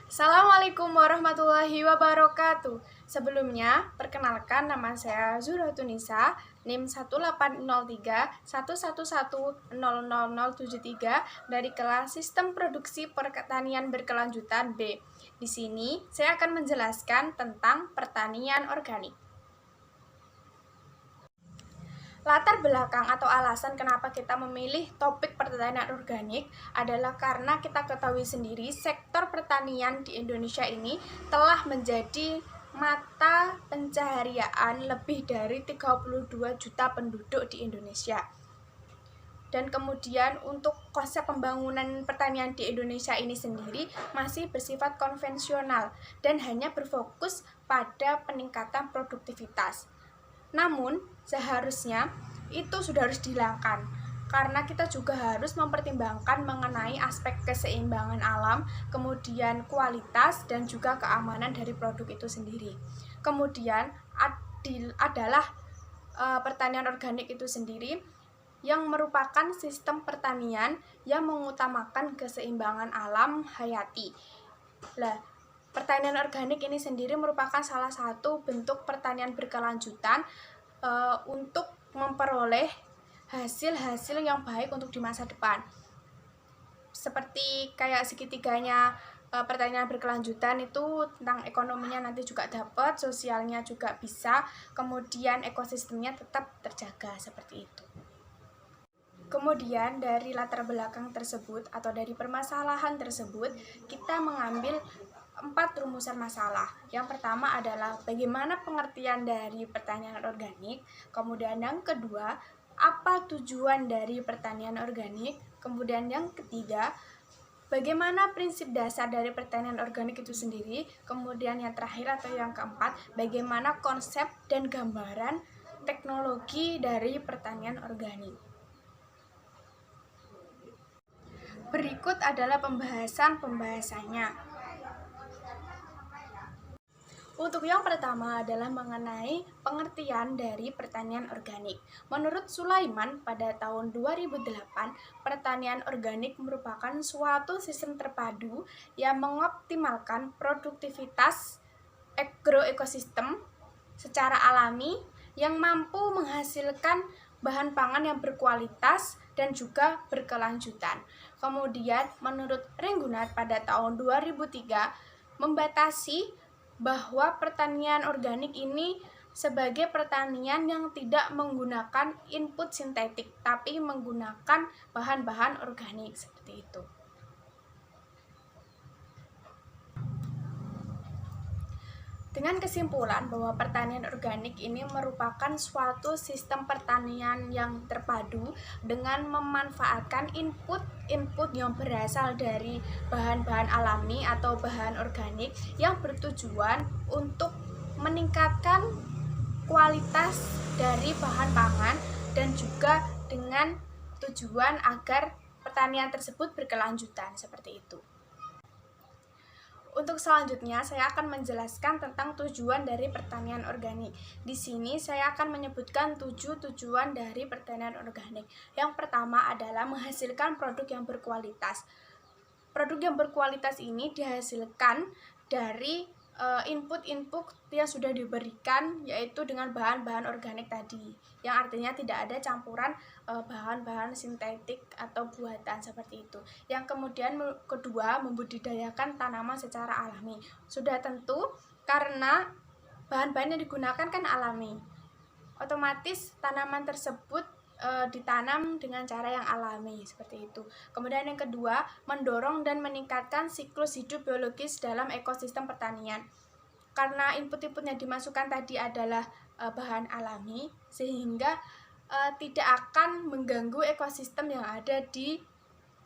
Assalamualaikum warahmatullahi wabarakatuh. Sebelumnya, perkenalkan nama saya Zuratunisa, NIM 180311100073 dari kelas Sistem Produksi Pertanian Berkelanjutan B. Di sini, saya akan menjelaskan tentang pertanian organik. Latar belakang atau alasan kenapa kita memilih topik pertanian organik adalah karena kita ketahui sendiri sektor pertanian di Indonesia ini telah menjadi mata pencaharian lebih dari 32 juta penduduk di Indonesia. Dan kemudian untuk konsep pembangunan pertanian di Indonesia ini sendiri masih bersifat konvensional dan hanya berfokus pada peningkatan produktivitas. Namun, seharusnya itu sudah harus dihilangkan karena kita juga harus mempertimbangkan mengenai aspek keseimbangan alam, kemudian kualitas dan juga keamanan dari produk itu sendiri. Kemudian adalah pertanian organik itu sendiri yang merupakan sistem pertanian yang mengutamakan keseimbangan alam hayati. Pertanian organik ini sendiri merupakan salah satu bentuk pertanian berkelanjutan untuk memperoleh hasil-hasil yang baik untuk di masa depan. Seperti kayak segitiganya pertanian berkelanjutan itu tentang ekonominya nanti juga dapat, sosialnya juga bisa, kemudian ekosistemnya tetap terjaga seperti itu. Kemudian dari latar belakang tersebut atau dari permasalahan tersebut, kita mengambil 4 rumusan masalah. Yang pertama adalah bagaimana pengertian dari pertanian organik. Kemudian yang kedua, apa tujuan dari pertanian organik. Kemudian yang ketiga, bagaimana prinsip dasar dari pertanian organik itu sendiri. Kemudian yang terakhir atau yang keempat, bagaimana konsep dan gambaran teknologi dari pertanian organik. Berikut adalah pembahasannya. Untuk yang pertama adalah mengenai pengertian dari pertanian organik. Menurut Sulaiman pada tahun 2008, pertanian organik merupakan suatu sistem terpadu yang mengoptimalkan produktivitas agroekosistem secara alami yang mampu menghasilkan bahan pangan yang berkualitas dan juga berkelanjutan. Kemudian menurut Renggunat pada tahun 2003 membatasi bahwa pertanian organik ini sebagai pertanian yang tidak menggunakan input sintetik tapi menggunakan bahan-bahan organik seperti itu. Dengan kesimpulan bahwa pertanian organik ini merupakan suatu sistem pertanian yang terpadu dengan memanfaatkan input yang berasal dari bahan-bahan alami atau bahan organik yang bertujuan untuk meningkatkan kualitas dari bahan pangan dan juga dengan tujuan agar pertanian tersebut berkelanjutan seperti itu. Untuk selanjutnya, saya akan menjelaskan tentang tujuan dari pertanian organik. Di sini saya akan menyebutkan 7 tujuan dari pertanian organik. Yang pertama adalah menghasilkan produk yang berkualitas. Produk yang berkualitas ini dihasilkan dari input-input yang sudah diberikan, yaitu dengan bahan-bahan organik tadi, yang artinya tidak ada campuran bahan-bahan sintetik atau buatan seperti itu. Yang kemudian kedua, membudidayakan tanaman secara alami. Sudah tentu karena bahan-bahan yang digunakan kan alami, otomatis tanaman tersebut ditanam dengan cara yang alami seperti itu. Kemudian yang kedua, mendorong dan meningkatkan siklus hidup biologis dalam ekosistem pertanian. Karena input-input yang dimasukkan tadi adalah bahan alami, sehingga tidak akan mengganggu ekosistem yang ada di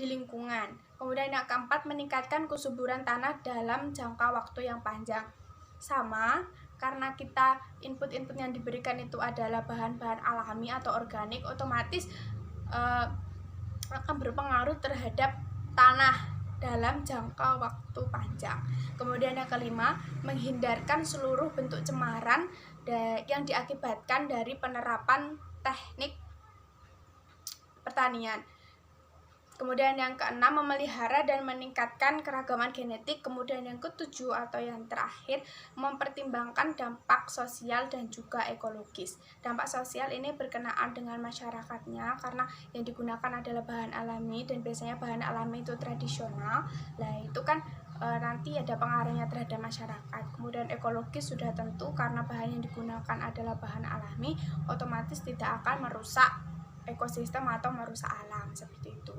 lingkungan. Kemudian yang keempat, meningkatkan kesuburan tanah dalam jangka waktu yang panjang. Sama, karena kita input-input yang diberikan itu adalah bahan-bahan alami atau organik, otomatis akan berpengaruh terhadap tanah dalam jangka waktu panjang. Kemudian yang kelima, menghindarkan seluruh bentuk cemaran yang diakibatkan dari penerapan teknik pertanian. Kemudian yang keenam, memelihara dan meningkatkan keragaman genetik. Kemudian yang ketujuh atau yang terakhir, mempertimbangkan dampak sosial dan juga ekologis. Dampak sosial ini berkenaan dengan masyarakatnya karena yang digunakan adalah bahan alami dan biasanya bahan alami itu tradisional. Nah, itu kan nanti ada pengaruhnya terhadap masyarakat. Kemudian ekologis sudah tentu karena bahan yang digunakan adalah bahan alami, otomatis tidak akan merusak ekosistem atau merusak alam seperti itu.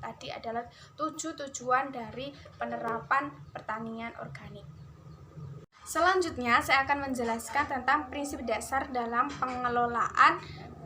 Tadi adalah 7 tujuan dari penerapan pertanian organik. Selanjutnya saya akan menjelaskan tentang prinsip dasar dalam pengelolaan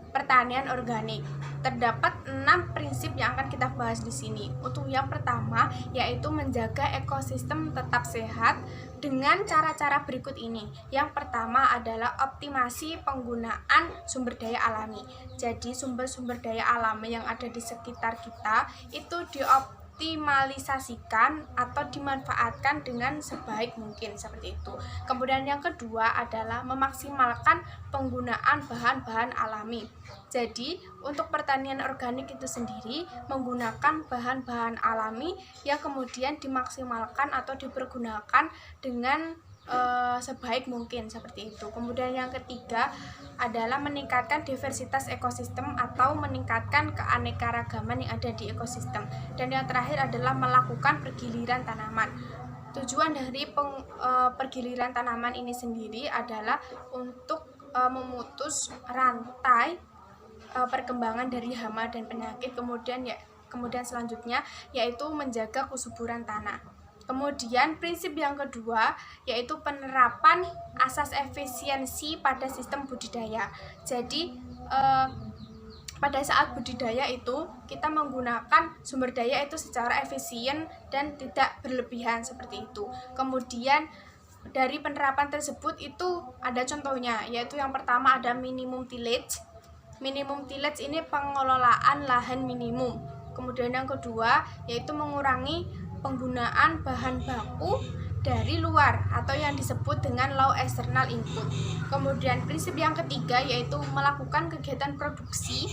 pertanian organik. Terdapat 6 prinsip yang akan kita bahas di sini. Untuk yang pertama yaitu menjaga ekosistem tetap sehat dengan cara-cara berikut ini. Yang pertama adalah optimasi penggunaan sumber daya alami. Jadi sumber-sumber daya alami yang ada di sekitar kita itu dioptimalisasikan atau dimanfaatkan dengan sebaik mungkin seperti itu. Kemudian yang kedua adalah memaksimalkan penggunaan bahan-bahan alami. Jadi untuk pertanian organik itu sendiri menggunakan bahan-bahan alami yang kemudian dimaksimalkan atau dipergunakan dengan sebaik mungkin seperti itu. Kemudian yang ketiga adalah meningkatkan diversitas ekosistem atau meningkatkan keanekaragaman yang ada di ekosistem. Dan yang terakhir adalah melakukan pergiliran tanaman. Tujuan dari pergiliran tanaman ini sendiri adalah untuk memutus rantai perkembangan dari hama dan penyakit. Kemudian selanjutnya yaitu menjaga kesuburan tanah. Kemudian prinsip yang kedua yaitu penerapan asas efisiensi pada sistem budidaya. Jadi pada saat budidaya itu kita menggunakan sumber daya itu secara efisien dan tidak berlebihan seperti itu. Kemudian dari penerapan tersebut itu ada contohnya, yaitu yang pertama ada minimum tillage. Minimum tillage ini pengelolaan lahan minimum. Kemudian yang kedua yaitu mengurangi penggunaan bahan baku dari luar atau yang disebut dengan low external input. Kemudian prinsip yang ketiga yaitu melakukan kegiatan produksi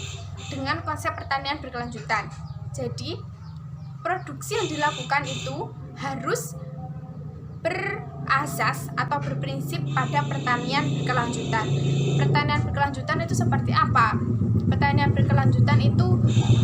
dengan konsep pertanian berkelanjutan. Jadi produksi yang dilakukan itu harus berasas atau berprinsip pada pertanian berkelanjutan. Pertanian berkelanjutan itu seperti apa? Pertanian berkelanjutan itu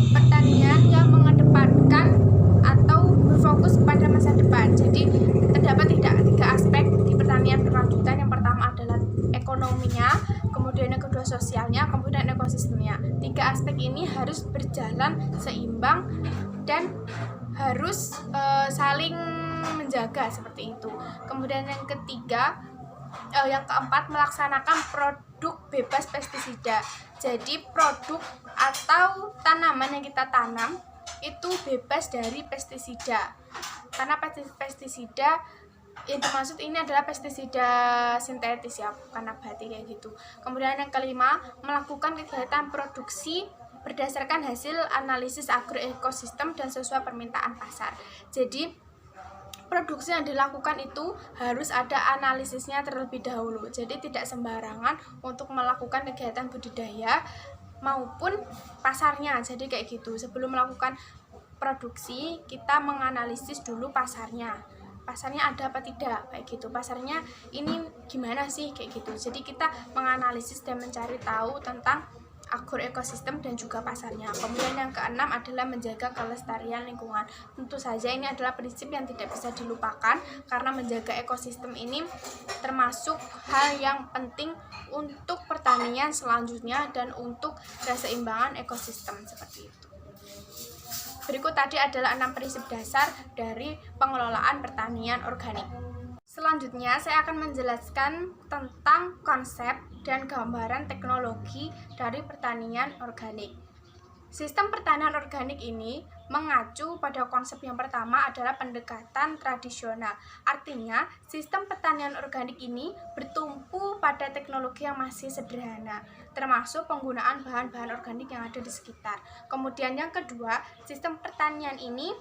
pertanian yang mengedepankan atau berfokus pada masa depan. Jadi terdapat tiga aspek di pertanian berkelanjutan. Yang pertama adalah ekonominya, kemudian yang kedua sosialnya, kemudian ekosistemnya. 3 aspek ini harus berjalan seimbang dan harus saling menjaga seperti itu. Kemudian yang keempat melaksanakan produk bebas pestisida. Jadi produk atau tanaman yang kita tanam itu bebas dari pestisida. Karena pestisida yang dimaksud ini adalah pestisida sintetis ya, bukan nabati kayak gitu. Kemudian yang kelima, melakukan kegiatan produksi berdasarkan hasil analisis agroekosistem dan sesuai permintaan pasar. Jadi produksi yang dilakukan itu harus ada analisisnya terlebih dahulu. Jadi tidak sembarangan untuk melakukan kegiatan budidaya maupun pasarnya. Jadi kayak gitu, sebelum melakukan produksi kita menganalisis dulu pasarnya ada apa tidak, kayak gitu. Pasarnya ini gimana sih, kayak gitu. Jadi kita menganalisis dan mencari tahu tentang agroekosistem dan juga pasarnya. Kemudian yang keenam adalah menjaga kelestarian lingkungan. Tentu saja ini adalah prinsip yang tidak bisa dilupakan karena menjaga ekosistem ini termasuk hal yang penting untuk pertanian selanjutnya dan untuk keseimbangan ekosistem seperti itu. Berikut tadi adalah 6 prinsip dasar dari pengelolaan pertanian organik. Selanjutnya saya akan menjelaskan tentang konsep dan gambaran teknologi dari pertanian organik. Sistem pertanian organik ini mengacu pada konsep yang pertama adalah pendekatan tradisional. Artinya, sistem pertanian organik ini bertumpu pada teknologi yang masih sederhana, termasuk penggunaan bahan-bahan organik yang ada di sekitar. Kemudian yang kedua, sistem pertanian ini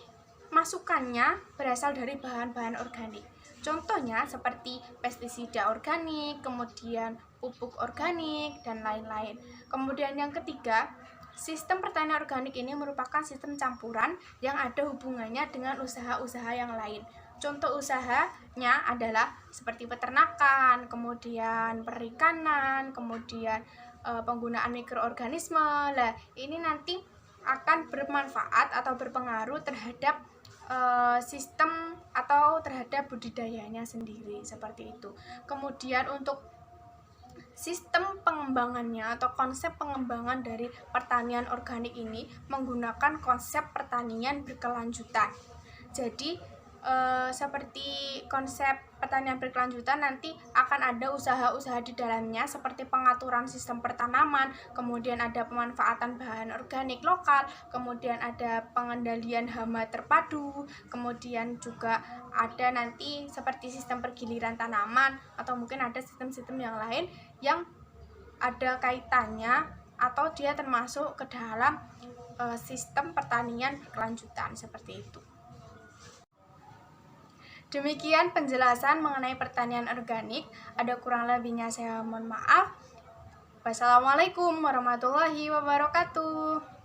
masukannya berasal dari bahan-bahan organik. Contohnya seperti pestisida organik, kemudian pupuk organik, dan lain-lain. Kemudian yang ketiga, Sistem pertanian organik ini merupakan sistem campuran yang ada hubungannya dengan usaha-usaha yang lain. Contoh usahanya adalah seperti peternakan, kemudian perikanan, kemudian penggunaan mikroorganisme. Nah, ini nanti akan bermanfaat atau berpengaruh terhadap sistem atau terhadap budidayanya sendiri, seperti itu. Kemudian untuk sistem pengembangannya atau konsep pengembangan dari pertanian organik ini menggunakan konsep pertanian berkelanjutan. Jadi seperti konsep pertanian berkelanjutan nanti akan ada usaha-usaha di dalamnya seperti pengaturan sistem pertanaman, kemudian ada pemanfaatan bahan organik lokal, kemudian ada pengendalian hama terpadu, kemudian juga ada nanti seperti sistem pergiliran tanaman atau mungkin ada sistem-sistem yang lain yang ada kaitannya atau dia termasuk ke dalam sistem pertanian berkelanjutan seperti itu. Demikian penjelasan mengenai pertanian organik. Ada kurang lebihnya saya mohon maaf. Wassalamualaikum warahmatullahi wabarakatuh.